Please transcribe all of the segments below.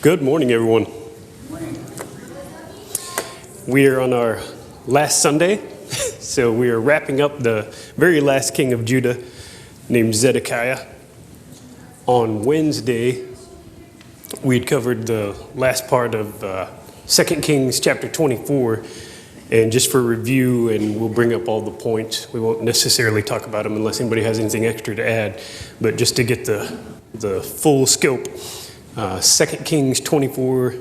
Good morning, everyone. We are on our last Sunday, so we are wrapping up the very last king of Judah named Zedekiah. On Wednesday, we'd covered the last part of 2 Kings chapter 24, and just for review, and we'll bring up all the points. We won't necessarily talk about them unless anybody has anything extra to add, but just to get the full scope. 2 Kings 24,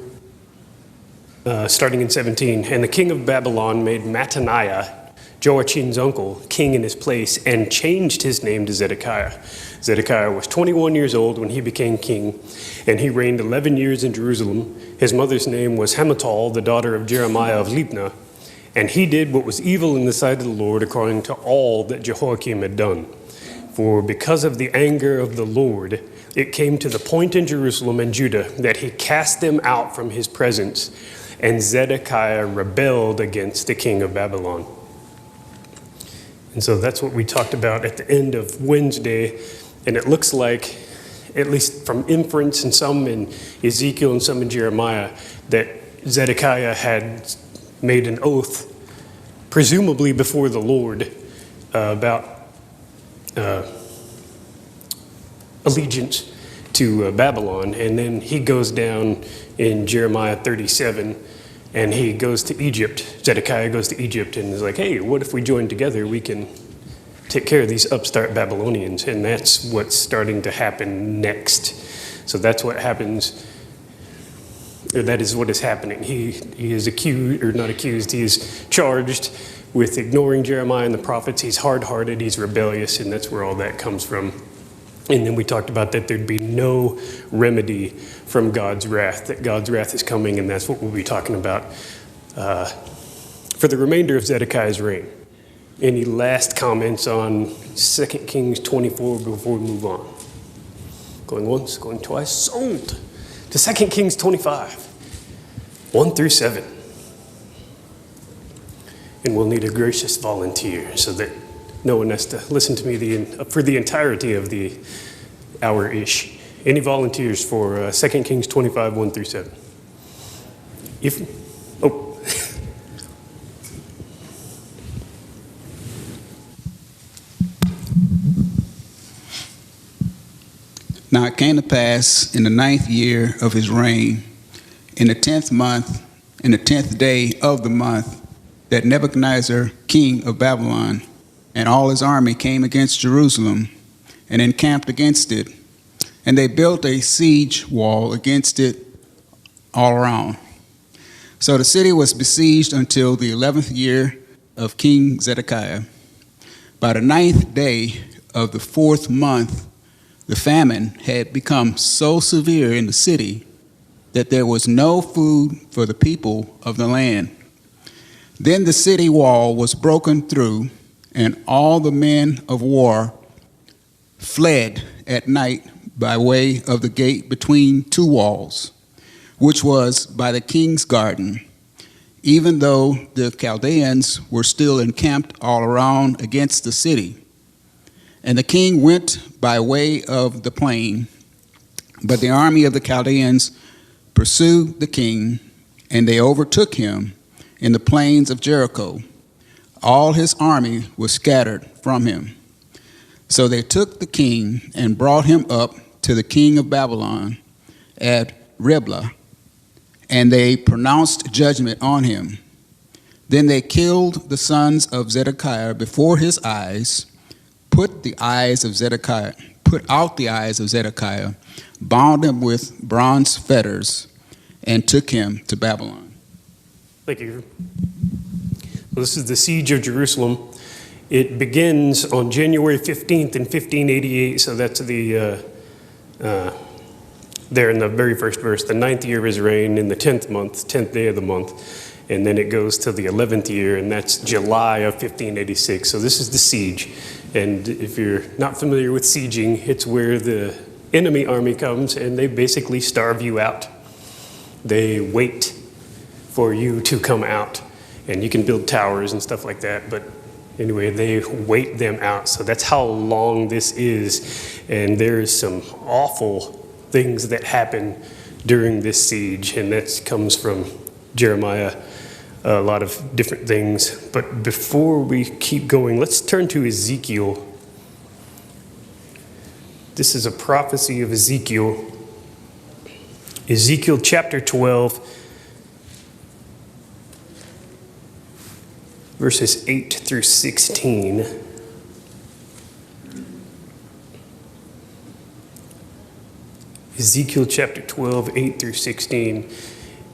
starting in 17. And the king of Babylon made Mattaniah, Joachim's uncle, king in his place, and changed his name to Zedekiah. Zedekiah was 21 years old when he became king, and he reigned 11 years in Jerusalem. His mother's name was Hamutal, the daughter of Jeremiah of Libnah. And he did what was evil in the sight of the Lord, according to all that Jehoiakim had done. For because of the anger of the Lord, it came to the point in Jerusalem and Judah that he cast them out from his presence, and Zedekiah rebelled against the king of Babylon. And so that's what we talked about at the end of Wednesday, and it looks like, at least from inference and some in Ezekiel and some in Jeremiah, that Zedekiah had made an oath, presumably before the Lord, about allegiance to Babylon. And then he goes down in Jeremiah 37 and he goes to Egypt. Zedekiah goes to Egypt and is like, hey, what if we join together? We can take care of these upstart Babylonians. And that's what's starting to happen next. So that's what happens. That is what is happening. He is accused, or not accused, he is charged with ignoring Jeremiah and the prophets. He's hard-hearted, he's rebellious, and that's where all that comes from. And then we talked about that there'd be no remedy from God's wrath, that God's wrath is coming, and that's what we'll be talking about for the remainder of Zedekiah's reign. Any last comments on 2 Kings 24 before we move on? Going once, going twice, sold to 2 Kings 25, 1 through 7. And we'll need a gracious volunteer so that no one has to listen to me for the entirety of the hour-ish. Any volunteers for 2 Kings 25, 1 through 7? Now it came to pass in the 9th year of his reign, in the 10th month, in the 10th day of the month, that Nebuchadnezzar, king of Babylon, and all his army came against Jerusalem and encamped against it. And they built a siege wall against it all around. So the city was besieged until the 11th year of King Zedekiah. By the 9th day of the 4th month, the famine had become so severe in the city that there was no food for the people of the land. Then the city wall was broken through, and all the men of war fled at night by way of the gate between two walls, which was by the king's garden, even though the Chaldeans were still encamped all around against the city. And the king went by way of the plain, but the army of the Chaldeans pursued the king, and they overtook him in the plains of Jericho. All his army was scattered from him. So they took the king and brought him up to the king of Babylon at Riblah, and they pronounced judgment on him. Then they killed the sons of Zedekiah before his eyes, put out the eyes of Zedekiah, bound him with bronze fetters, and took him to Babylon. Thank you. This is the siege of Jerusalem. It begins on January 15th in 1588, so that's there in the very first verse, the 9th year of his reign in the 10th month, 10th day of the month, and then it goes to the 11th year, and that's July of 1586. So this is the siege, and if you're not familiar with sieging, it's where the enemy army comes and they basically starve you out. They wait for you to come out. And you can build towers and stuff like that, but anyway, they wait them out. So that's how long this is. And there is some awful things that happen during this siege, and that comes from Jeremiah, a lot of different things. But before we keep going, let's turn to Ezekiel. This is a prophecy of Ezekiel. Ezekiel chapter 12, verses 8 through 16. Ezekiel chapter 12, 8 through 16. It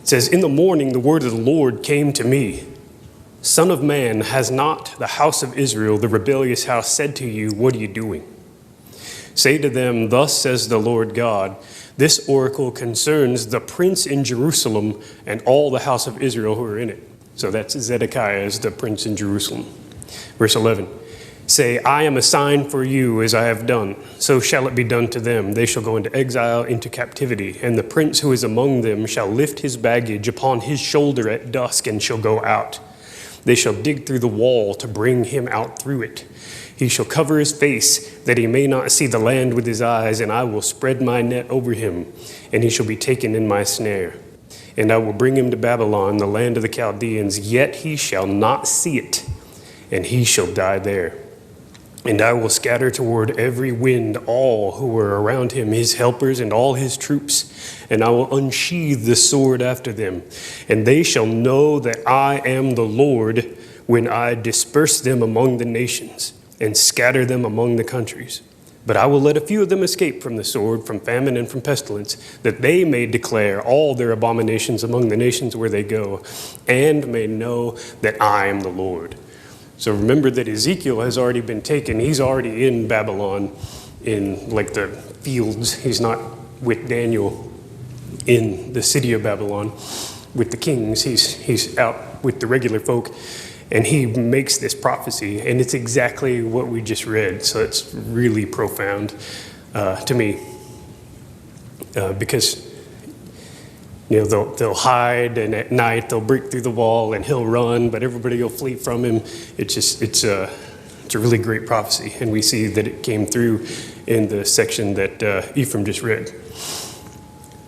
says, "In the morning the word of the Lord came to me. Son of man, has not the house of Israel, the rebellious house, said to you, what are you doing? Say to them, thus says the Lord God, this oracle concerns the prince in Jerusalem and all the house of Israel who are in it." So that's Zedekiah as the prince in Jerusalem. Verse 11. "Say, I am a sign for you as I have done. So shall it be done to them. They shall go into exile, into captivity. And the prince who is among them shall lift his baggage upon his shoulder at dusk and shall go out. They shall dig through the wall to bring him out through it. He shall cover his face that he may not see the land with his eyes, and I will spread my net over him, and he shall be taken in my snare. And I will bring him to Babylon, the land of the Chaldeans, yet he shall not see it, and he shall die there. And I will scatter toward every wind all who are around him, his helpers and all his troops, and I will unsheathe the sword after them. And they shall know that I am the Lord when I disperse them among the nations and scatter them among the countries. But I will let a few of them escape from the sword, from famine and from pestilence, that they may declare all their abominations among the nations where they go, and may know that I am the Lord." So remember that Ezekiel has already been taken. He's already in Babylon, in like the fields. He's not with Daniel in the city of Babylon with the kings. He's out with the regular folk, and he makes this prophecy, and it's exactly what we just read. So it's really profound to me because they'll hide, and at night they'll break through the wall, and he'll run, but everybody will flee from him. It's a really great prophecy, and we see that it came through in the section that Ephraim just read.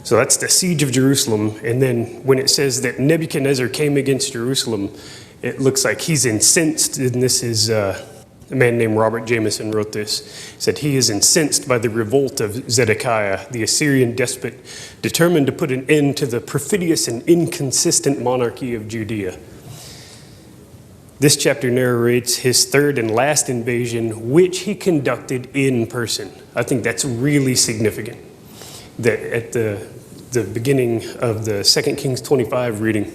So that's the siege of Jerusalem, and then when it says that Nebuchadnezzar came against Jerusalem, it looks like he's incensed, and this is a man named Robert Jameson wrote this. He said, "He is incensed by the revolt of Zedekiah, the Assyrian despot, determined to put an end to the perfidious and inconsistent monarchy of Judea." This chapter narrates his third and last invasion, which he conducted in person. I think that's really significant, that at the beginning of the 2 Kings 25 reading,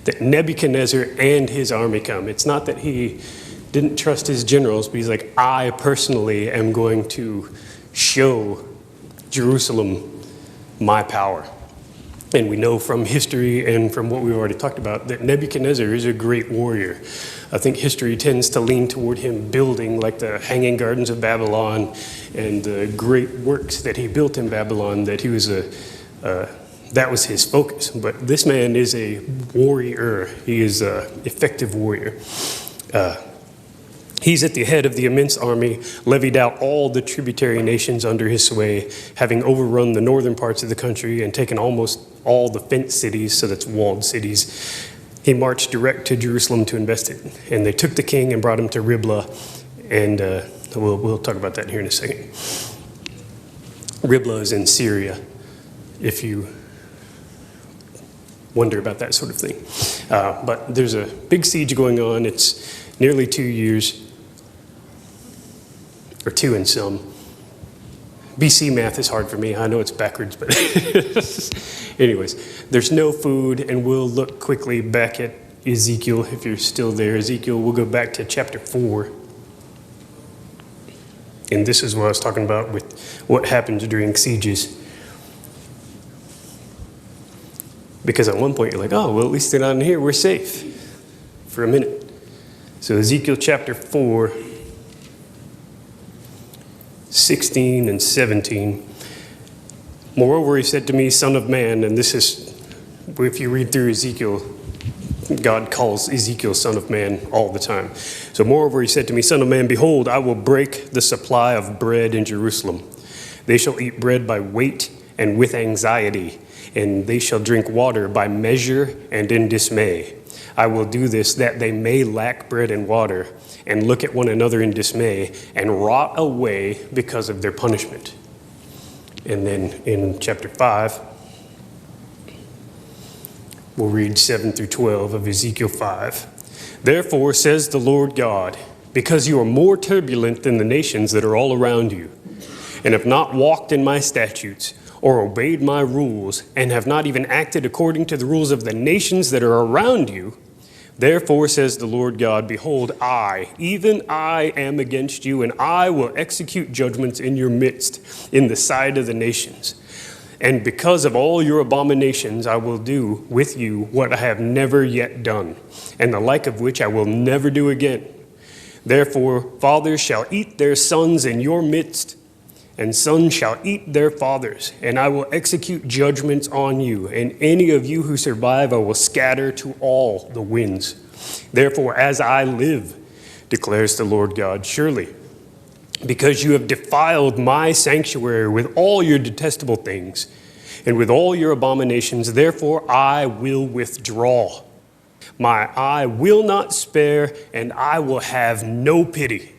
that Nebuchadnezzar and his army come. It's not that he didn't trust his generals, but he's like, I personally am going to show Jerusalem my power. And we know from history and from what we've already talked about that Nebuchadnezzar is a great warrior. I think history tends to lean toward him building like the Hanging Gardens of Babylon and the great works that he built in Babylon, that he was that was his focus. But this man is a warrior. He is an effective warrior. He's at the head of the immense army, levied out all the tributary nations under his sway, having overrun the northern parts of the country and taken almost all the fenced cities, so that's walled cities. He marched direct to Jerusalem to invest it. And they took the king and brought him to Riblah, and we'll talk about that here in a second. Riblah is in Syria, if you wonder about that sort of thing. But there's a big siege going on. It's nearly 2 years, or 2 and some. BC math is hard for me. I know it's backwards, but anyways, there's no food, and we'll look quickly back at Ezekiel, if you're still there. Ezekiel, we'll go back to chapter 4. And this is what I was talking about with what happens during sieges. Because at one point you're like, oh, well, at least they're not in here. We're safe for a minute. So Ezekiel chapter 4, 16 and 17. Moreover, he said to me, son of man, and this is, if you read through Ezekiel, God calls Ezekiel son of man all the time. So moreover, he said to me, son of man, behold, I will break the supply of bread in Jerusalem. They shall eat bread by weight and with anxiety, and they shall drink water by measure and in dismay. I will do this that they may lack bread and water, and look at one another in dismay, and rot away because of their punishment. And then in chapter 5, we'll read 7 through 12 of Ezekiel 5. Therefore, says the Lord God, because you are more turbulent than the nations that are all around you, and have not walked in my statutes, or obeyed my rules, and have not even acted according to the rules of the nations that are around you, therefore, says the Lord God, behold, I, even I, am against you, and I will execute judgments in your midst, in the sight of the nations. And because of all your abominations, I will do with you what I have never yet done, and the like of which I will never do again. Therefore, fathers shall eat their sons in your midst, and sons shall eat their fathers, and I will execute judgments on you, and any of you who survive I will scatter to all the winds. Therefore, as I live, declares the Lord God, surely, because you have defiled my sanctuary with all your detestable things, and with all your abominations, therefore I will withdraw. My eye will not spare, and I will have no pity.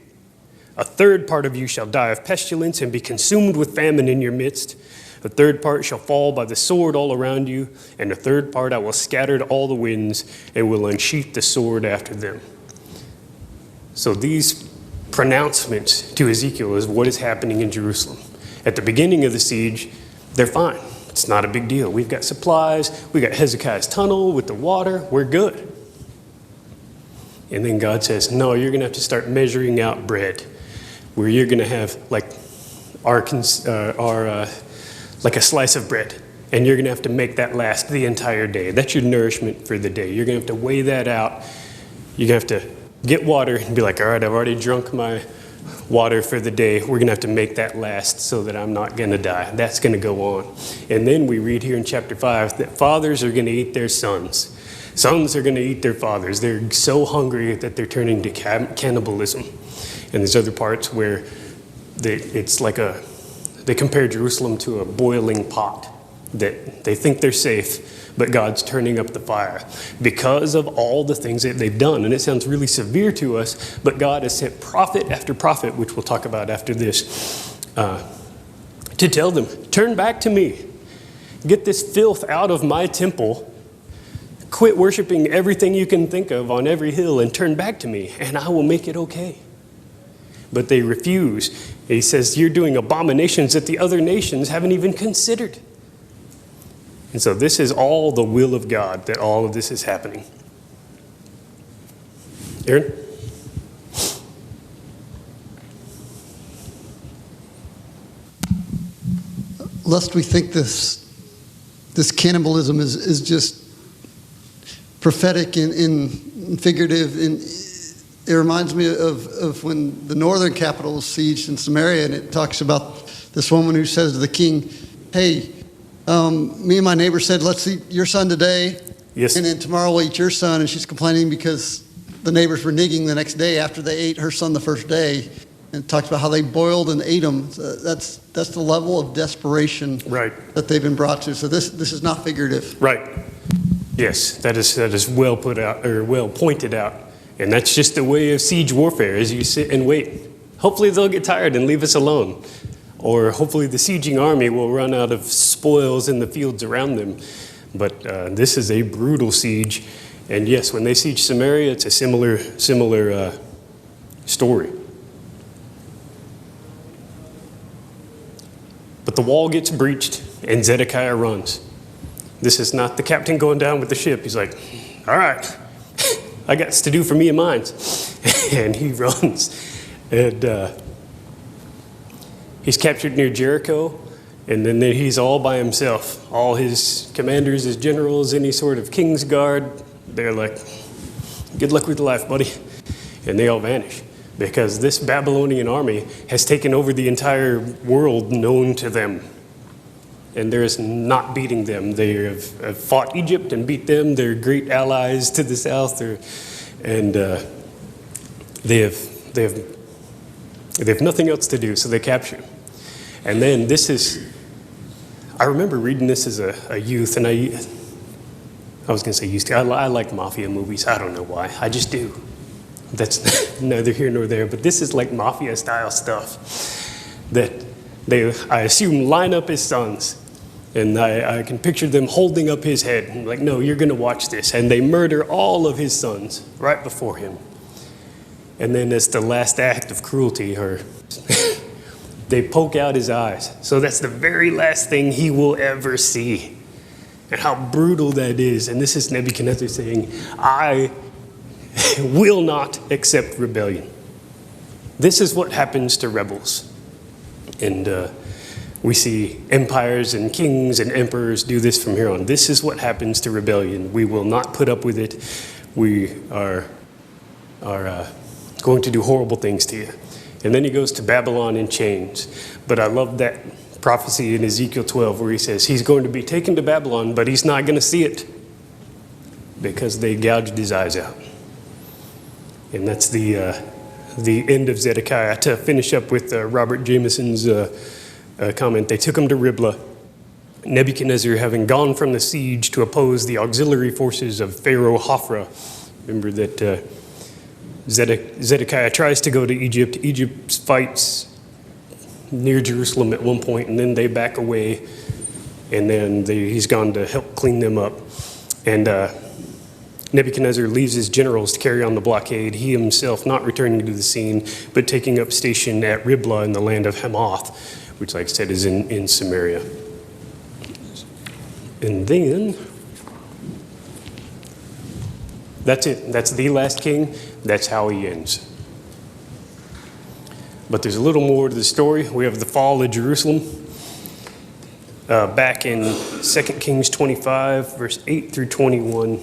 A third part of you shall die of pestilence and be consumed with famine in your midst. A third part shall fall by the sword all around you, and a third part I will scatter to all the winds and will unsheath the sword after them. So these pronouncements to Ezekiel is what is happening in Jerusalem. At the beginning of the siege, they're fine. It's not a big deal. We've got supplies. We got Hezekiah's tunnel with the water. We're good. And then God says, no, you're going to have to start measuring out bread, where you're going to have like like a slice of bread, and you're going to have to make that last the entire day. That's your nourishment for the day. You're going to have to weigh that out. You're going to have to get water and be like, all right, I've already drunk my water for the day. We're going to have to make that last so that I'm not going to die. That's going to go on. And then we read here in chapter 5 that fathers are going to eat their sons. Sons are going to eat their fathers. They're so hungry that they're turning to cannibalism. And there's other parts where they compare Jerusalem to a boiling pot, that they think they're safe, but God's turning up the fire because of all the things that they've done. And it sounds really severe to us, but God has sent prophet after prophet, which we'll talk about after this, to tell them, turn back to me. Get this filth out of my temple. Quit worshiping everything you can think of on every hill and turn back to me, and I will make it okay. But they refuse. He says, you're doing abominations that the other nations haven't even considered. And so this is all the will of God, that all of this is happening. Aaron? Lest we think this cannibalism is just prophetic and figurative. It reminds me of when the northern capital was sieged in Samaria, and it talks about this woman who says to the king, hey, me and my neighbor said, let's eat your son today, yes, and then tomorrow we'll eat your son. And she's complaining because the neighbors were nigging the next day after they ate her son the first day. And it talks about how they boiled and ate him. So that's the level of desperation, right, that they've been brought to. So this is not figurative. Right. Yes, that is well put out, or well pointed out. And that's just the way of siege warfare, is you sit and wait. Hopefully they'll get tired and leave us alone. Or hopefully the sieging army will run out of spoils in the fields around them. But this is a brutal siege. And yes, when they siege Samaria, it's a similar story. But the wall gets breached and Zedekiah runs. This is not the captain going down with the ship. He's like, all right, I got to do for me and mine. And he runs. And he's captured near Jericho. And then he's all by himself. All his commanders, his generals, any sort of king's guard, they're like, good luck with your life, buddy. And they all vanish. Because this Babylonian army has taken over the entire world known to them. And there is not beating them. They have fought Egypt and beat them. They're great allies to the south. And they have nothing else to do, so they capture him. And then I I remember reading this as a youth, and I was going to say used to. I like mafia movies. I don't know why. I just do. That's neither here nor there. But this is like mafia style stuff that they, I assume, line up his sons. And I can picture them holding up his head. And like, no, you're going to watch this. And they murder all of his sons right before him. And then as the last act of cruelty, they poke out his eyes. So that's the very last thing he will ever see. And how brutal that is. And this is Nebuchadnezzar saying, I will not accept rebellion. This is what happens to rebels. And we see empires and kings and emperors do this from here on. This is what happens to rebellion. We will not put up with it. We are going to do horrible things to you. And then he goes to Babylon in chains. But I love that prophecy in Ezekiel 12 where he says he's going to be taken to Babylon, but he's not going to see it because they gouged his eyes out. And that's the end of Zedekiah. To finish up with Robert Jameson's comment, they took him to Riblah. Nebuchadnezzar, having gone from the siege to oppose the auxiliary forces of Pharaoh Hophra. Remember that Zedekiah tries to go to Egypt. Egypt fights near Jerusalem at one point, and then they back away, and then he's gone to help clean them up. And Nebuchadnezzar leaves his generals to carry on the blockade, he himself not returning to the scene, but taking up station at Riblah in the land of Hamath, which, like I said, is in Samaria. And then, that's it. That's the last king. That's how he ends. But there's a little more to the story. We have the fall of Jerusalem. Back in 2 Kings 25, verse 8 through 21.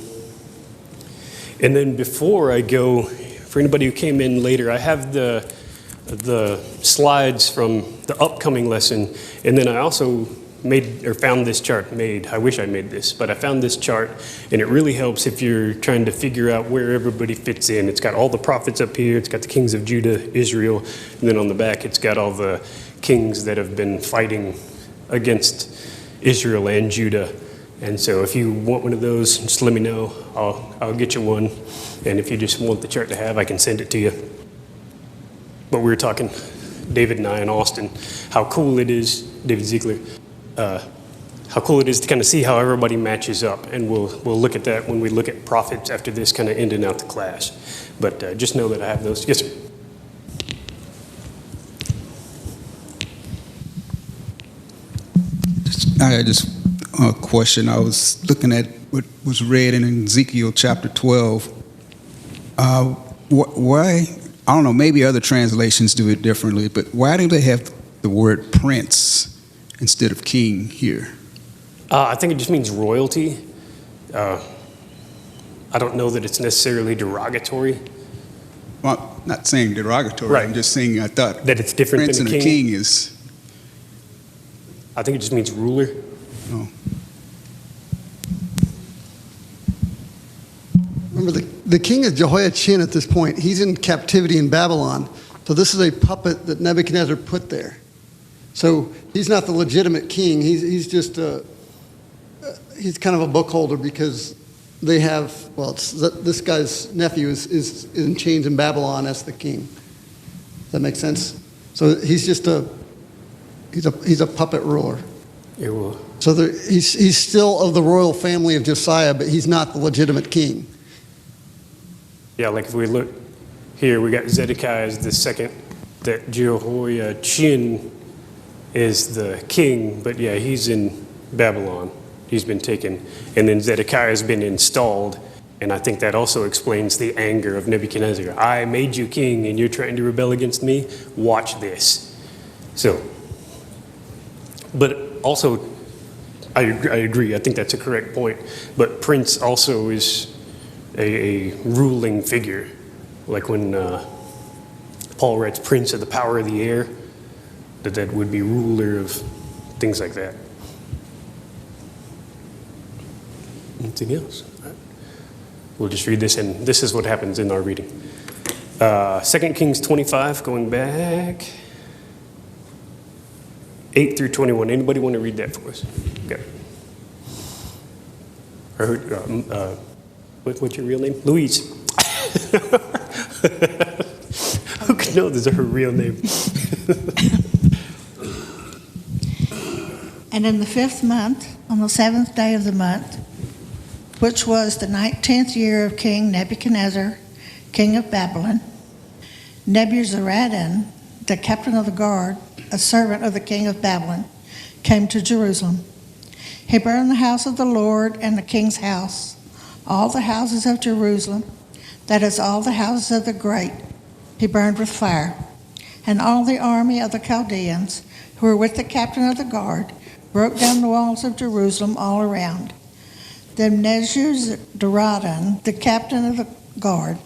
And then before I go, for anybody who came in later, I have the slides from the upcoming lesson. And then I also found this chart made. I wish I made this, but I found this chart, and it really helps if you're trying to figure out where everybody fits in. It's got all the prophets up here. It's got the kings of Judah, Israel, and then on the back it's got all the kings that have been fighting against Israel and Judah. And so if you want one of those, just let me know. I'll get you one. And if you just want the chart to have, I can send it to you. But we were talking, David and I in Austin, how cool it is, David Ziegler, how cool it is to kind of see how everybody matches up. And we'll look at that when we look at prophets after this, kind of ending out the class. But just know that I have those. Yes, sir. I had just a question. I was looking at what was read in Ezekiel chapter 12. Why, I don't know, maybe other translations do it differently, but why do they have the word prince instead of king here? I think it just means royalty. I don't know that it's necessarily derogatory. Well, I'm not saying derogatory. Right. I'm just saying I thought That it's different prince than and a a king is. I think it just means ruler. Oh. Remember, the king is Jehoiachin at this point. He's in captivity in Babylon. So this is a puppet that Nebuchadnezzar put there. So he's not the legitimate king. He's just he's kind of a book holder because they have, well, this guy's nephew is in chains in Babylon as the king. Does that make sense? So he's just he's a puppet ruler. It will. So he's still of the royal family of Josiah, but he's not the legitimate king. Yeah, like if we look here, we got Zedekiah as the second, that Jehoiachin is the king, but yeah, he's in Babylon. He's been taken. And then Zedekiah has been installed, and I think that also explains the anger of Nebuchadnezzar. I made you king, and you're trying to rebel against me? Watch this. So, but also, I agree. I think that's a correct point. But prince also is a ruling figure. Like when Paul writes prince of the power of the air, that would be ruler of things like that. Anything else? Right. We'll just read this, and this is what happens in our reading. 2 Kings 25, going back. 8 through 21. Anybody want to read that for us? Okay. What's your real name? Louise. Who could know this is her real name? And in the 5th month, on the 7th day of the month, which was the 19th year of King Nebuchadnezzar, king of Babylon, Nebuzaradan, the captain of the guard, a servant of the king of Babylon, came to Jerusalem. He burned the house of the Lord and the king's house, all the houses of Jerusalem, that is, all the houses of the great, he burned with fire. And all the army of the Chaldeans, who were with the captain of the guard, broke down the walls of Jerusalem all around. Then Nebuzaradan, the captain of the guard,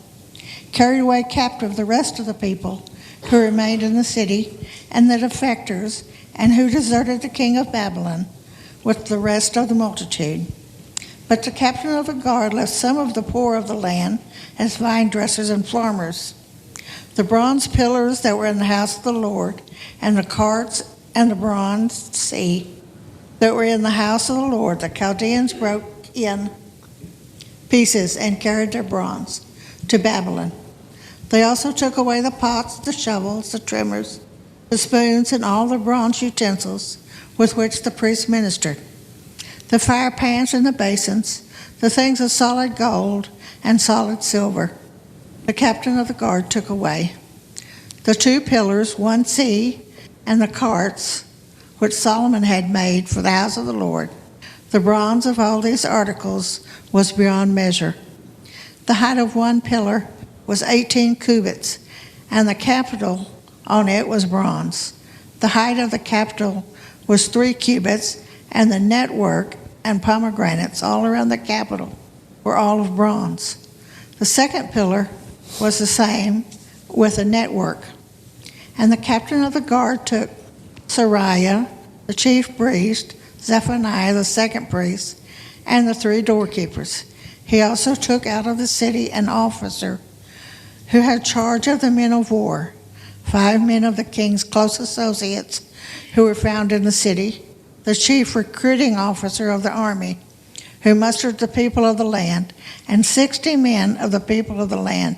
carried away captive the rest of the people who remained in the city, and the defectors, and who deserted the king of Babylon, with the rest of the multitude. But the captain of the guard left some of the poor of the land as vine dressers and farmers. The bronze pillars that were in the house of the Lord, and the carts and the bronze sea that were in the house of the Lord, the Chaldeans broke in pieces and carried their bronze to Babylon. They also took away the pots, the shovels, the trimmers, the spoons, and all the bronze utensils with which the priests ministered, the fire pans and the basins, the things of solid gold and solid silver. The captain of the guard took away the 2 pillars, 1 sea, and the carts which Solomon had made for the house of the Lord. The bronze of all these articles was beyond measure. The height of 1 pillar was 18 cubits, and the capital on it was bronze. The height of the capital was 3 cubits, and the network and pomegranates all around the capital were all of bronze. The 2nd pillar was the same, with a network. And the captain of the guard took Sariah, the chief priest, Zephaniah, the 2nd priest, and the 3 doorkeepers. He also took out of the city an officer who had charge of the men of war, 5 men of the king's close associates who were found in the city, the chief recruiting officer of the army, who mustered the people of the land, and 60 men of the people of the land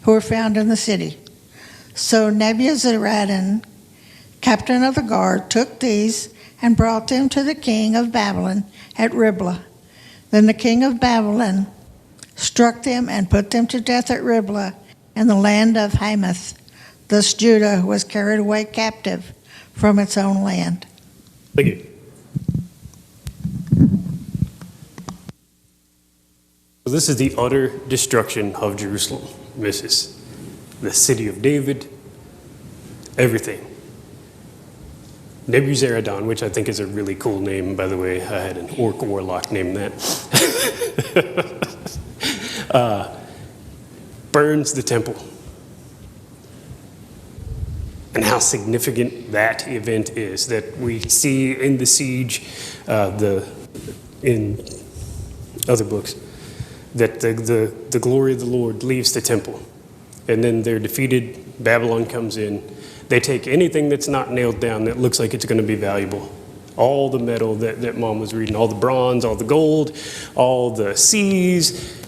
who were found in the city. So Nebuzaradan, captain of the guard, took these and brought them to the king of Babylon at Riblah. Then the king of Babylon struck them and put them to death at Riblah in the land of Hamath. Thus Judah was carried away captive from its own land. Thank you. So this is the utter destruction of Jerusalem. This is the city of David, everything. Nebuzaradan, which I think is a really cool name, by the way. I had an orc warlock named that. Burns the temple. And how significant that event is that we see in the siege, in other books, that the glory of the Lord leaves the temple. And then they're defeated, Babylon comes in. They take anything that's not nailed down that looks like it's going to be valuable. All the metal that Mom was reading, all the bronze, all the gold, all the seas,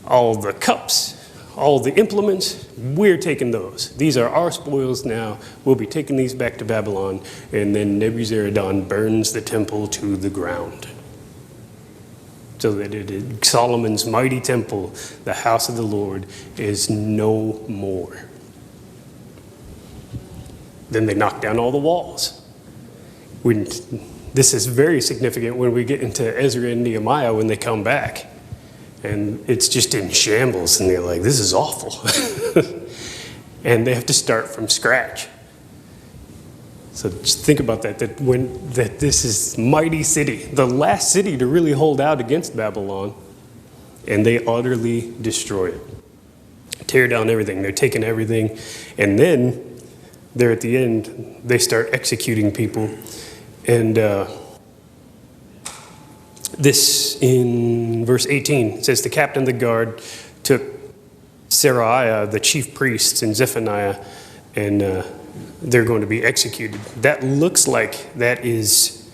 all the cups, all the implements, we're taking those. These are our spoils now. We'll be taking these back to Babylon. And then Nebuzaradan burns the temple to the ground. So that Solomon's mighty temple, the house of the Lord, is no more. Then they knock down all the walls. This is very significant when we get into Ezra and Nehemiah when they come back. And it's just in shambles, and they're like, this is awful. And they have to start from scratch. So just think about that this is mighty city, the last city to really hold out against Babylon, and they utterly destroy it. Tear down everything. They're taking everything, and then they're at the end, they start executing people. And this in verse 18, it says, the captain of the guard took Sariah, the chief priest, and Zephaniah, and they're going to be executed. That looks like that is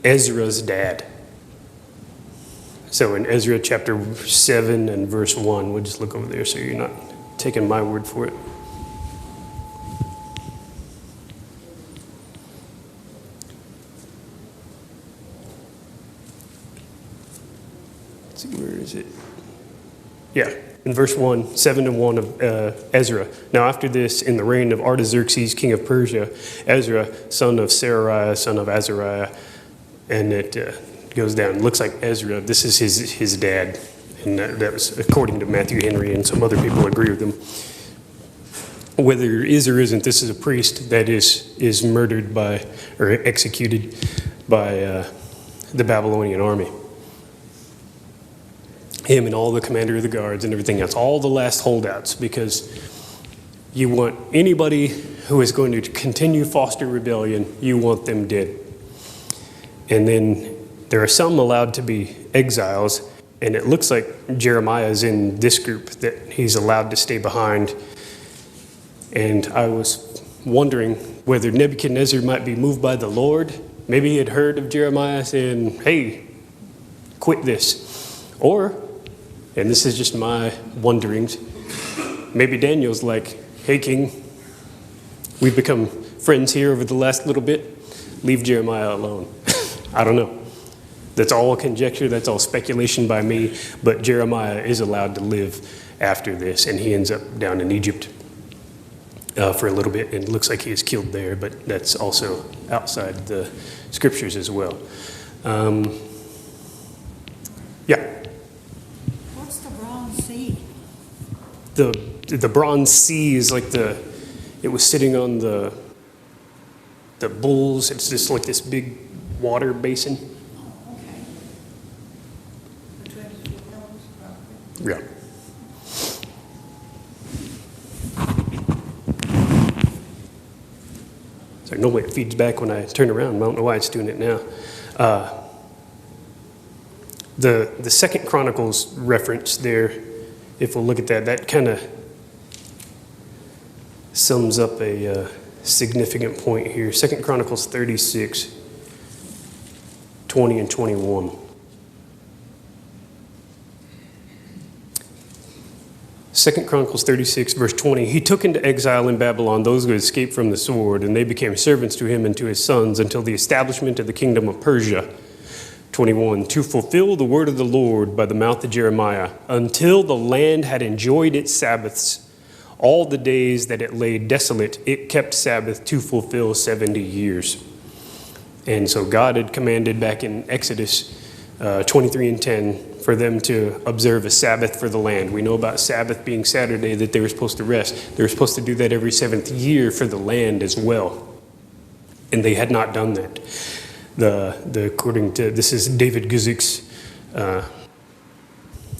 Ezra's dad. So in Ezra chapter 7 and verse 1, we'll just look over there so you're not taking my word for it. Let's see, where is it? Yeah, in verse 1, 7 and 1 of Ezra. Now after this, in the reign of Artaxerxes, king of Persia, Ezra, son of Seraiah, son of Azariah, and it goes down. It looks like Ezra, this is his dad. And that was according to Matthew Henry, and some other people agree with him. Whether it is or isn't, this is a priest that is murdered by, or executed by the Babylonian army. Him and all the commander of the guards and everything else, all the last holdouts, because you want anybody who is going to continue foster rebellion, you want them dead. And then there are some allowed to be exiles, and it looks like Jeremiah is in this group, that he's allowed to stay behind. And I was wondering whether Nebuchadnezzar might be moved by the Lord. Maybe he had heard of Jeremiah saying, hey, quit this. Or, and this is just my wonderings, maybe Daniel's like, hey, king, we've become friends here over the last little bit. Leave Jeremiah alone. I don't know. That's all conjecture, that's all speculation by me, but Jeremiah is allowed to live after this, and he ends up down in Egypt for a little bit, and it looks like he is killed there, but that's also outside the scriptures as well. Yeah. What's the Bronze Sea? The Bronze Sea is like it was sitting on the bulls. It's just like this big water basin. Yeah. So normally it feeds back when I turn around. I don't know why it's doing it now. The Second Chronicles reference there, if we'll look at that, that kind of sums up a significant point here. Second Chronicles 36, 20 and 21. Second Chronicles 36, verse 20, he took into exile in Babylon those who had escaped from the sword, and they became servants to him and to his sons until the establishment of the kingdom of Persia. 21, to fulfill the word of the Lord by the mouth of Jeremiah, until the land had enjoyed its Sabbaths, all the days that it lay desolate, it kept Sabbath to fulfill 70 years. And so God had commanded back in Exodus 23 and 10 for them to observe a Sabbath for the land. We know about Sabbath being Saturday, that they were supposed to rest. They were supposed to do that every seventh year for the land as well. And they had not done that. According to, this is David Guzik's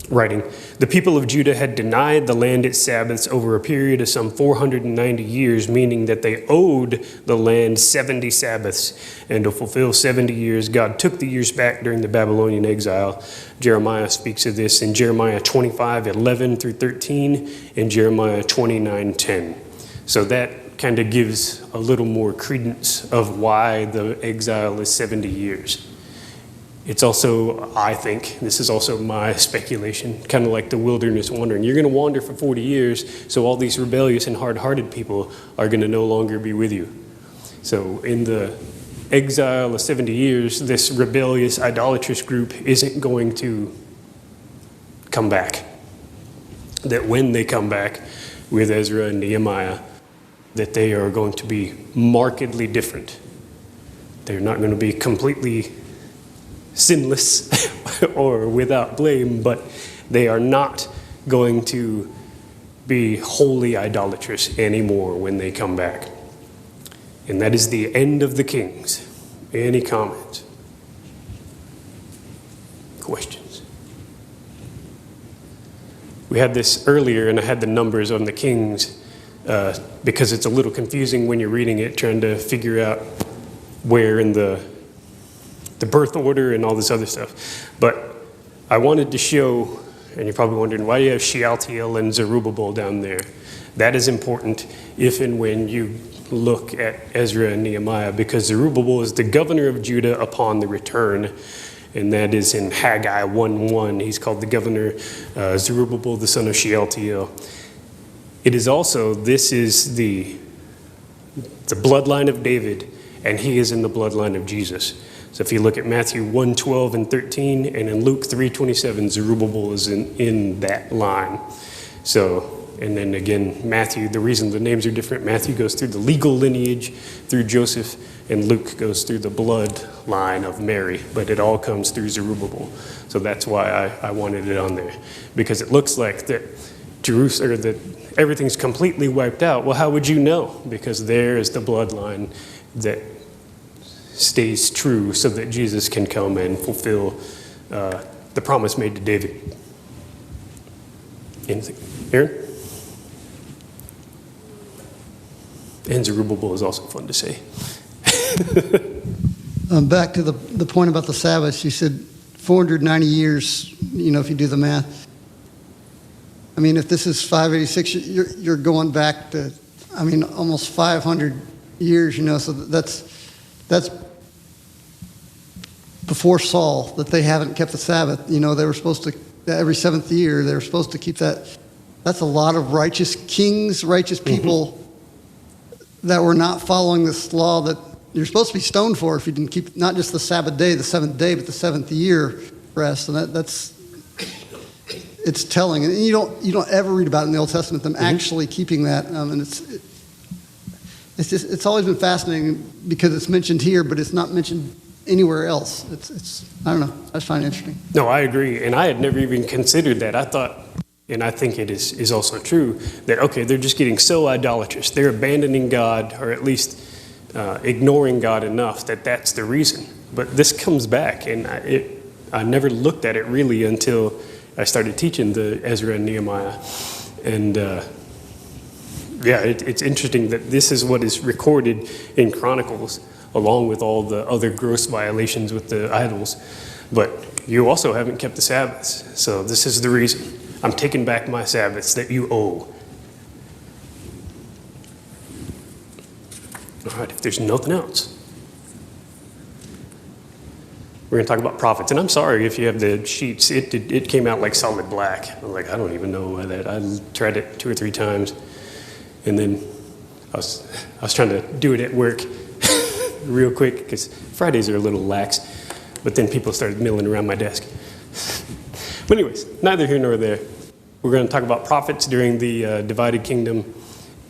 writing, the people of Judah had denied the land its Sabbaths over a period of some 490 years, meaning that they owed the land 70 Sabbaths. And to fulfill 70 years, God took the years back during the Babylonian exile. Jeremiah speaks of this in Jeremiah 25, 11 through 13, and Jeremiah 29, 10. So that kind of gives a little more credence of why the exile is 70 years. It's also, I think, this is also my speculation, kind of like the wilderness wandering. You're going to wander for 40 years, so all these rebellious and hard-hearted people are going to no longer be with you. So in the exile of 70 years, this rebellious, idolatrous group isn't going to come back. That when they come back with Ezra and Nehemiah, that they are going to be markedly different. They're not going to be completely sinless or without blame, but they are not going to be wholly idolatrous anymore when they come back. And that is the end of the kings. Any comments? Questions? We had this earlier, and I had the numbers on the kings because it's a little confusing when you're reading it, trying to figure out where in the birth order and all this other stuff. But I wanted to show, and you're probably wondering, why do you have Shealtiel and Zerubbabel down there? That is important if and when you look at Ezra and Nehemiah, because Zerubbabel is the governor of Judah upon the return, and that is in Haggai 1:1. He's called the governor Zerubbabel, the son of Shealtiel. It is also, this is the bloodline of David, and he is in the bloodline of Jesus. So if you look at Matthew 1:12 and 13, and in Luke 3:27, Zerubbabel is in that line. So, and then again, Matthew, the reason the names are different, Matthew goes through the legal lineage through Joseph, and Luke goes through the bloodline of Mary, but it all comes through Zerubbabel. So that's why I wanted it on there, because it looks like that Jerusalem, or that everything's completely wiped out. Well, how would you know? Because there is the bloodline that stays true so that Jesus can come and fulfill the promise made to David. Anything? Aaron? And Zerubbabel is also fun to say. Back to the point about the Sabbath, you said 490 years, if you do the math. I mean, if this is 586, you're going back to, almost 500 years, so that's before Saul, that they haven't kept the Sabbath. They were supposed to, every seventh year, they were supposed to keep that. That's a lot of righteous kings, righteous people that were not following this law that you're supposed to be stoned for if you didn't keep not just the Sabbath day, the seventh day, but the seventh year rest. And that's it's telling. And you don't ever read about it in the Old Testament them actually keeping that. And it's always been fascinating because it's mentioned here, but it's not mentioned anywhere else. It's I don't know. I just find it interesting. No, I agree. And I had never even considered that. I thought, and I think it is also true, that, okay, they're just getting so idolatrous. They're abandoning God, or at least ignoring God enough that that's the reason. But this comes back, and I never looked at it really until I started teaching the Ezra and Nehemiah. And it's interesting that this is what is recorded in Chronicles, along with all the other gross violations with the idols. But you also haven't kept the Sabbaths. So this is the reason. I'm taking back my Sabbaths that you owe. All right, if there's nothing else, we're going to talk about prophets. And I'm sorry if you have the sheets. It came out like solid black. I'm like, I don't even know why that. I tried it 2 or 3 times. And then I was trying to do it at work real quick because Fridays are a little lax. But then people started milling around my desk. But anyways, neither here nor there. We're going to talk about prophets during the divided kingdom,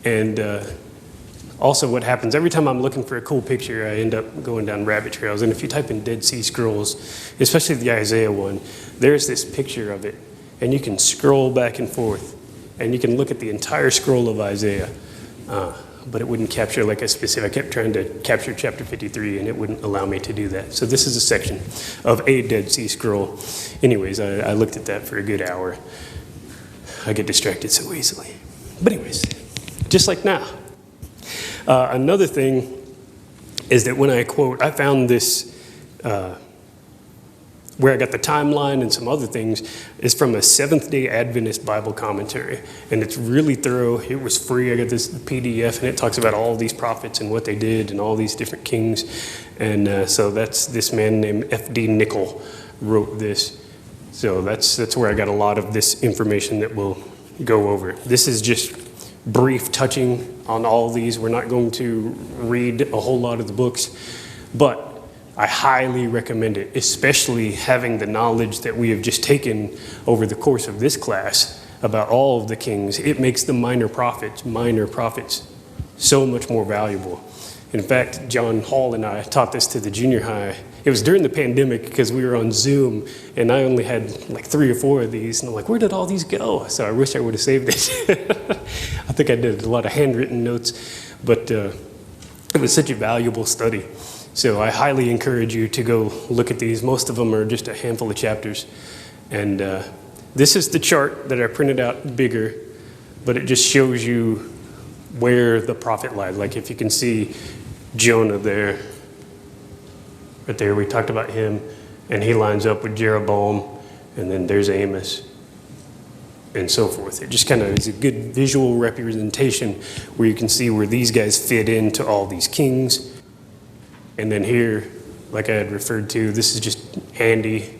and also what happens. Every time I'm looking for a cool picture, I end up going down rabbit trails. And if you type in Dead Sea Scrolls, especially the Isaiah one, there's this picture of it. And you can scroll back and forth, and you can look at the entire scroll of Isaiah. But it wouldn't capture like a specific. I kept trying to capture chapter 53, and it wouldn't allow me to do that. So this is a section of a Dead Sea Scroll. Anyways, I looked at that for a good hour. I get distracted so easily. But anyways, just like now. Another thing is that when I quote, I found this, where I got the timeline and some other things, is from a Seventh-day Adventist Bible commentary. And it's really thorough. It was free. I got this PDF, and it talks about all these prophets and what they did and all these different kings. And so that's this man named F.D. Nickel wrote this. So that's where I got a lot of this information that we'll go over. This is just brief touching on all these. We're not going to read a whole lot of the books, but I highly recommend it, especially having the knowledge that we have just taken over the course of this class about all of the kings. It makes the minor prophets so much more valuable. In fact, John Hall and I taught this to the junior high. It was during the pandemic because we were on Zoom, and I only had like 3 or 4 of these. And I'm like, where did all these go? So I wish I would have saved it. I think I did a lot of handwritten notes, but it was such a valuable study. So I highly encourage you to go look at these. Most of them are just a handful of chapters. And this is the chart that I printed out bigger, but it just shows you where the prophet lies. Like if you can see Jonah there, right there, we talked about him, and he lines up with Jeroboam, and then there's Amos. and so forth. It just kind of is a good visual representation where you can see where these guys fit into all these kings. And then here, like I had referred to, this is just handy,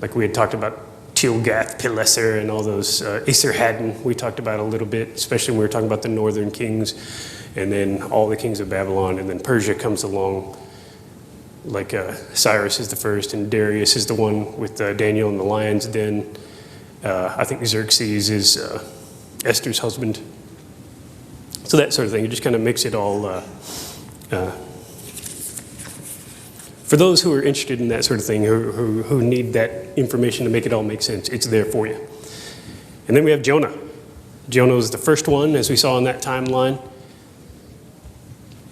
like we had talked about Tilgath-Pileser and all those, Esarhaddon we talked about a little bit, especially when we were talking about the northern kings, and then all the kings of Babylon, and then Persia comes along, like Cyrus is the first, and Darius is the one with Daniel in the lion's den. I think Xerxes is Esther's husband. So that sort of thing, you just kind of mix it all. For those who are interested in that sort of thing, who need that information to make it all make sense, it's there for you. And then we have Jonah. Jonah was the first one, as we saw in that timeline.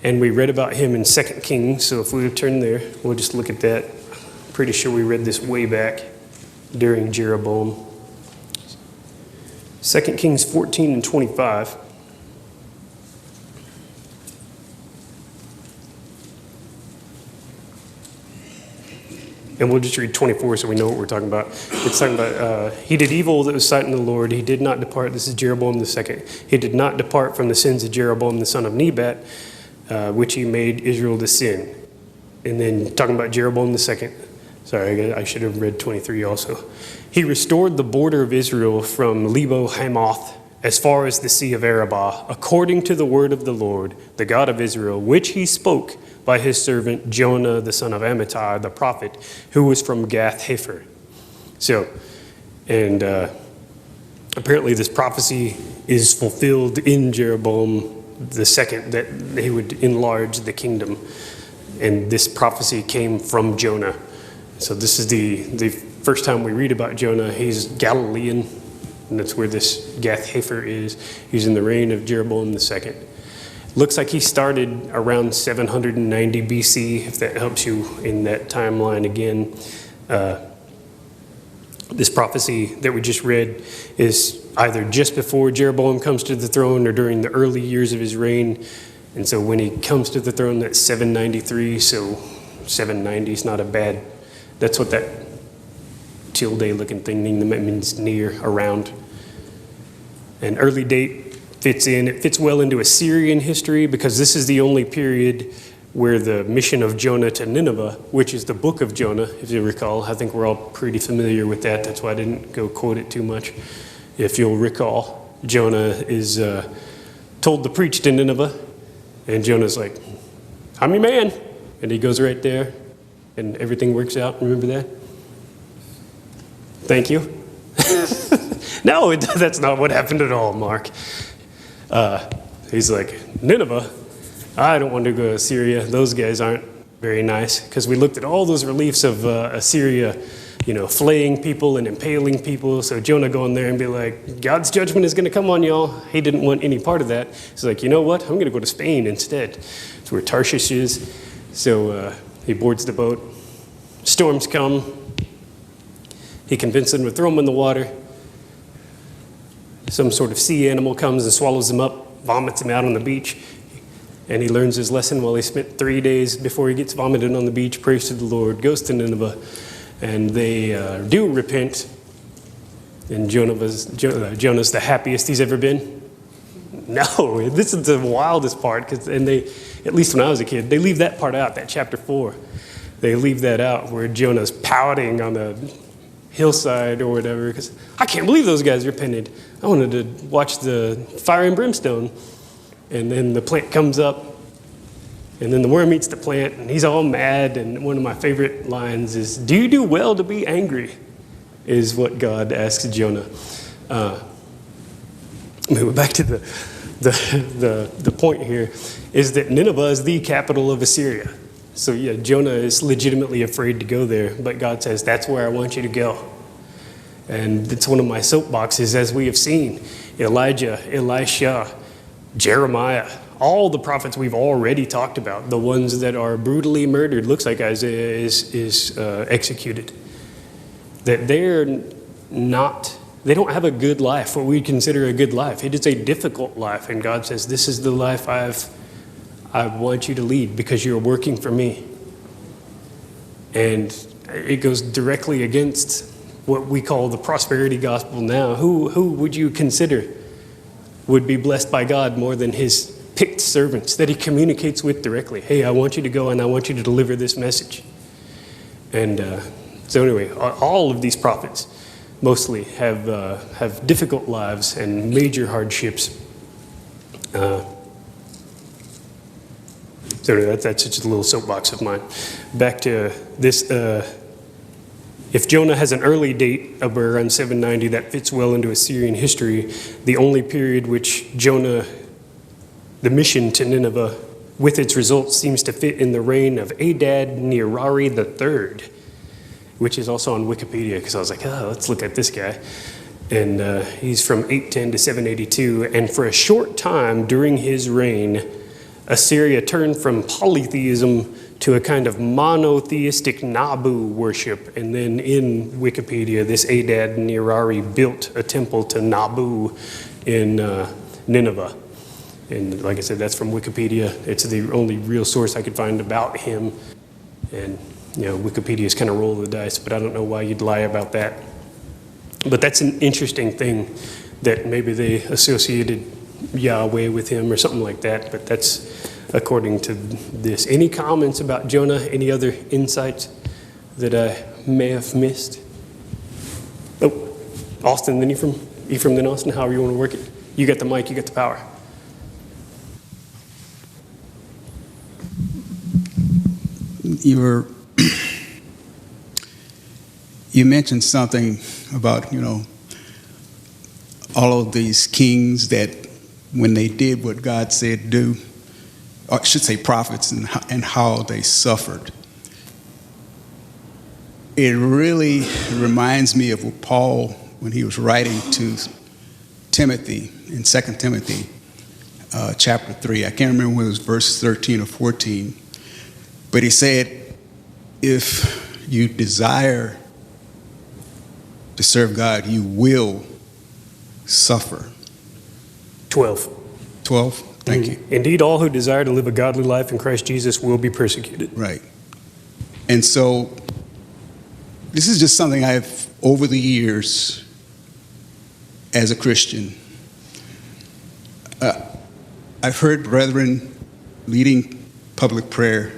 And we read about him in 2 Kings, so if we turn there, we'll just look at that. Pretty sure we read this way back during Jeroboam. 2 Kings 14 and 25. And we'll just read 24 so we know what we're talking about. It's talking about, he did evil that was cited in the Lord. He did not depart. This is Jeroboam the second. He did not depart from the sins of Jeroboam the son of Nebat, which he made Israel to sin. And then talking about Jeroboam the second. Sorry, I should have read 23 also. He restored the border of Israel from Lebo Hamath as far as the Sea of Arabah, according to the word of the Lord, the God of Israel, which he spoke by his servant Jonah, the son of Amittai, the prophet, who was from Gath-Hepher. So, and apparently this prophecy is fulfilled in Jeroboam the second, that he would enlarge the kingdom. And this prophecy came from Jonah. So this is the first time we read about Jonah. He's Galilean, and that's where this Gath-Hepher is. He's in the reign of Jeroboam the second. Looks like he started around 790 BC, if that helps you in that timeline again. This prophecy that we just read is either just before Jeroboam comes to the throne or during the early years of his reign. And so when he comes to the throne, that's 793, so 790 is not a bad, that's what that tilde looking thing means, near, around. An early date fits in. It fits well into Assyrian history because this is the only period where the mission of Jonah to Nineveh, which is the book of Jonah, if you recall. I think we're all pretty familiar with that. That's why I didn't go quote it too much. If you'll recall, Jonah is told to preach to Nineveh, and Jonah's like, I'm your man. And he goes right there, and everything works out. Remember that? Thank you. No, that's not what happened at all, Mark. He's like, Nineveh? I don't want to go to Assyria. Those guys aren't very nice. Because we looked at all those reliefs of Assyria, flaying people and impaling people. So Jonah going there and be like, God's judgment is going to come on y'all. He didn't want any part of that. He's like, you know what? I'm going to go to Spain instead. That's where Tarshish is. So he boards the boat. Storms come. He convinces them to throw him in the water. Some sort of sea animal comes and swallows him up, vomits him out on the beach. And he learns his lesson while he spent 3 days before he gets vomited on the beach, prays to the Lord, goes to Nineveh, and they do repent. And Jonah's the happiest he's ever been. No, this is the wildest part, and they, at least when I was a kid, they leave that part out, that chapter 4. They leave that out where Jonah's pouting on the hillside or whatever, because I can't believe those guys repented. I wanted to watch the fire and brimstone. And then the plant comes up, and then the worm eats the plant, and he's all mad. And one of my favorite lines is, do you do well to be angry? Is what God asks Jonah. Back to the point here, is that Nineveh is the capital of Assyria. So yeah, Jonah is legitimately afraid to go there, but God says, that's where I want you to go. And it's one of my soapboxes, as we have seen. Elijah, Elisha, Jeremiah, all the prophets we've already talked about, the ones that are brutally murdered, looks like Isaiah is executed, that they don't have a good life, what we consider a good life. It is a difficult life, and God says, this is the life I want you to lead because you're working for me. And it goes directly against what we call the prosperity gospel now, who would you consider would be blessed by God more than his picked servants that he communicates with directly? Hey, I want you to go and I want you to deliver this message. And so anyway, all of these prophets mostly have difficult lives and major hardships. So anyway, that's just a little soapbox of mine. Back to this. If Jonah has an early date of around 790, that fits well into Assyrian history. The only period which Jonah, the mission to Nineveh, with its results, seems to fit in the reign of Adad Nirari III, which is also on Wikipedia, because I was like, let's look at this guy. And he's from 810 to 782. And for a short time during his reign, Assyria turned from polytheism to a kind of monotheistic Nabu worship. And then in Wikipedia, this Adad Nirari built a temple to Nabu in Nineveh. And like I said, that's from Wikipedia. It's the only real source I could find about him. And, Wikipedia is kind of roll of the dice, but I don't know why you'd lie about that. But that's an interesting thing, that maybe they associated Yahweh with him or something like that. But that's according to this. Any comments about Jonah? Any other insights that I may have missed? Oh, Austin, then Ephraim, then Austin, however you want to work it. You got the mic, you got the power. You mentioned something about, all of these kings that when they did what God said do, or I should say prophets, and how they suffered. It really reminds me of what Paul, when he was writing to Timothy in 2 Timothy chapter 3. I can't remember whether it was verse 13 or 14. But he said, if you desire to serve God, you will suffer. 12. 12? Thank you. Indeed, all who desire to live a godly life in Christ Jesus will be persecuted. Right. And so this is just something I've, over the years, as a Christian, I've heard brethren leading public prayer,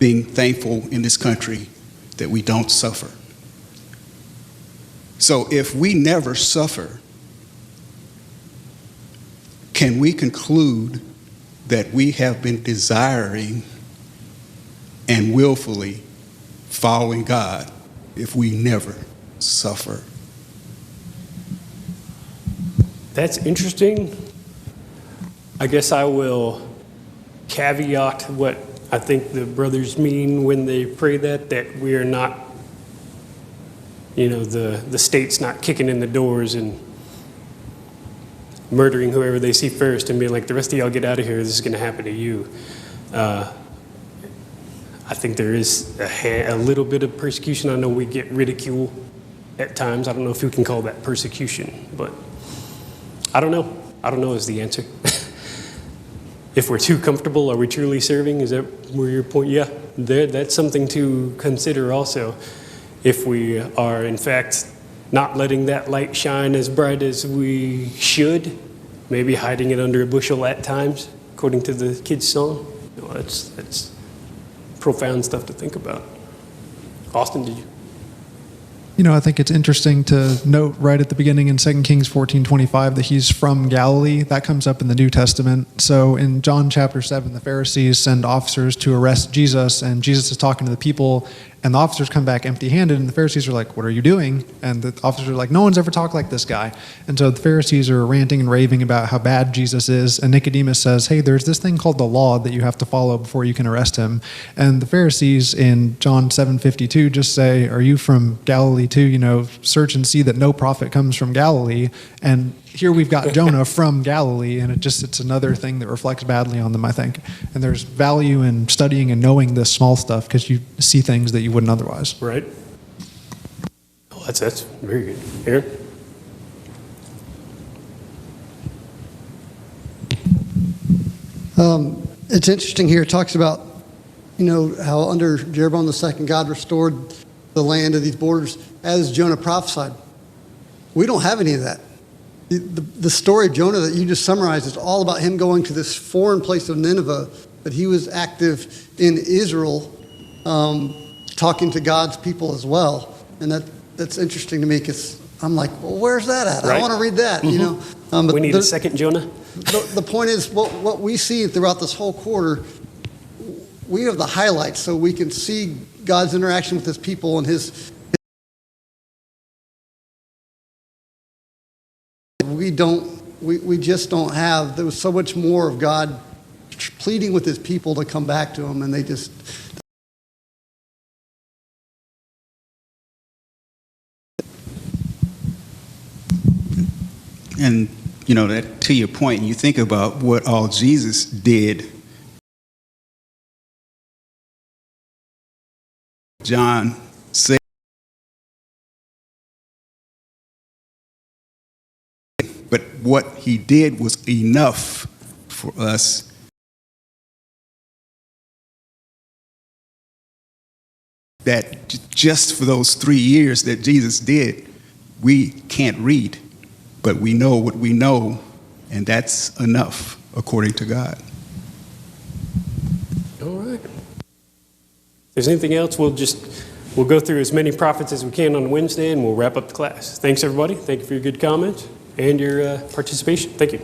being thankful in this country that we don't suffer. So if we never suffer, can we conclude that we have been desiring and willfully following God if we never suffer? That's interesting. I guess I will caveat what I think the brothers mean when they pray that we are not, the state's not kicking in the doors and murdering whoever they see first and being like, the rest of y'all get out of here, this is going to happen to you. I think there is a little bit of persecution. I know we get ridicule at times. I don't know if we can call that persecution, but I don't know. I don't know is the answer. If we're too comfortable, are we truly serving? Is that where your point? Yeah, that's something to consider also. If we are, in fact, not letting that light shine as bright as we should, maybe hiding it under a bushel at times, according to the kids' song. That's profound stuff to think about. Austin, did you? I think it's interesting to note right at the beginning in 2 Kings 14:25 that he's from Galilee. That comes up in the New Testament. So in John chapter 7, the Pharisees send officers to arrest Jesus, and Jesus is talking to the people, and the officers come back empty-handed, and the Pharisees are like, what are you doing? And the officers are like, no one's ever talked like this guy. And so the Pharisees are ranting and raving about how bad Jesus is, and Nicodemus says, hey, there's this thing called the law that you have to follow before you can arrest him. And the Pharisees in John 7:52 just say, are you from Galilee too? Search and see that no prophet comes from Galilee. And here we've got Jonah from Galilee, and it's another thing that reflects badly on them, I think. And there's value in studying and knowing this small stuff because you see things that you wouldn't otherwise. Right. Oh, that's very good. Aaron? It's interesting here. It talks about, how under Jeroboam II, God restored the the land of these borders as Jonah prophesied. We don't have any of that. The story of Jonah that you just summarized is all about him going to this foreign place of Nineveh, but he was active in Israel, talking to God's people as well. And that's interesting to me because I'm like, well, where's that at? Right. I want to read that, you know. But We need a second Jonah. the point is, what we see throughout this whole quarter, we have the highlights so we can see God's interaction with his people and his we just don't have. There was so much more of God pleading with his people to come back to him, and they just. And, you know, that to your point, you think about what all Jesus did. John said, but what he did was enough for us. That just for those 3 years that Jesus did, we can't read, but we know what we know, and that's enough according to God. All right. If there's anything else, we'll go through as many prophets as we can on Wednesday, and we'll wrap up the class. Thanks, everybody. Thank you for your good comments and your participation. Thank you.